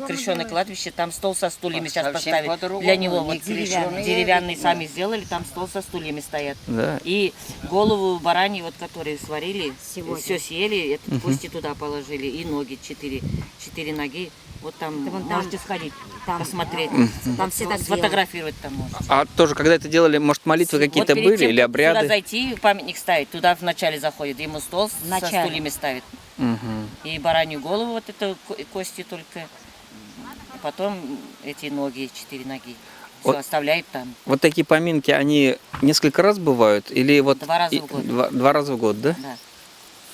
Крещеное кладбище, там стол со стульями сейчас Совсем поставили. по-другому, Для него не вот деревянный сами сделали, там стол со стульями стоят. Да. И голову бараньи, вот которые сварили, Сегодня. все съели, это кости туда положили, и ноги, четыре ноги. Вот там вон там, можете сходить, там, посмотреть. там все так Сфотографировать там можете. А тоже, когда это делали, может, молитвы какие-то Вот перед были тем, или как Сюда обряды? зайти, памятник ставить, туда вначале заходит, ему стол со Вначале. стульями ставит. Мгм. И баранью голову, вот это кости только. И потом эти ноги, 4 ноги. Все Вот. оставляет там. Вот такие поминки, они несколько раз бывают? Или вот 2 раза в год. Два раза в год, да? Да.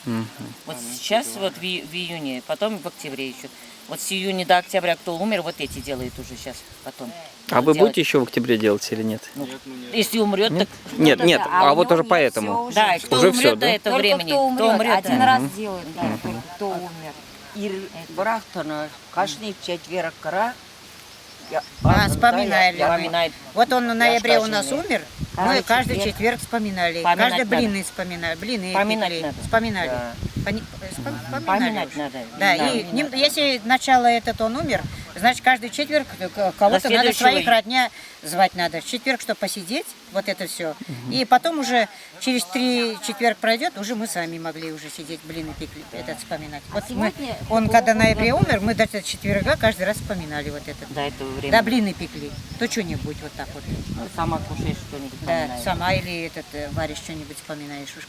Мгм. Вот сейчас вот в июне, потом в октябре еще. Вот с июня до октября кто умер, вот эти делают уже сейчас потом. А вы Делать. будете еще в октябре делать или нет? Ну, если умрет, Нет? так. Нет, да, нет, да, а у вот него уже нет, поэтому. всё уже. Да, и кто Уже умрет всё, до да? этого Только времени, кто умрет, один да. раз делают, да, только кто умер. Брахтана, каждый четверг кара. Вспоминали. Поминает. Вот он в ноябре у нас скажу, умер, Каждый мы каждый четверг. четверг вспоминали. Поминать Каждый надо. блины вспоминали. Блины Поминать пекли, надо. вспоминали. Да. Вспоминали Поминать уж. надо. Да, Да, и поминать. если начало этот он умер, значит каждый четверг кого-то надо следующего своих родня звать надо. В четверг, чтобы посидеть, вот это все. И потом уже через 3 четверг пройдет, уже мы сами могли уже сидеть, блины пекли, этот вспоминать. Вот мы, сегодня он это когда в вот ноябре умер, мы до этого четверга каждый раз вспоминали вот это. До этого времени. Да, блины пекли, то что-нибудь вот так вот. Ну, сама кушаешь что-нибудь. Да, поминаешь. сама или этот Варя что-нибудь вспоминаешь уж.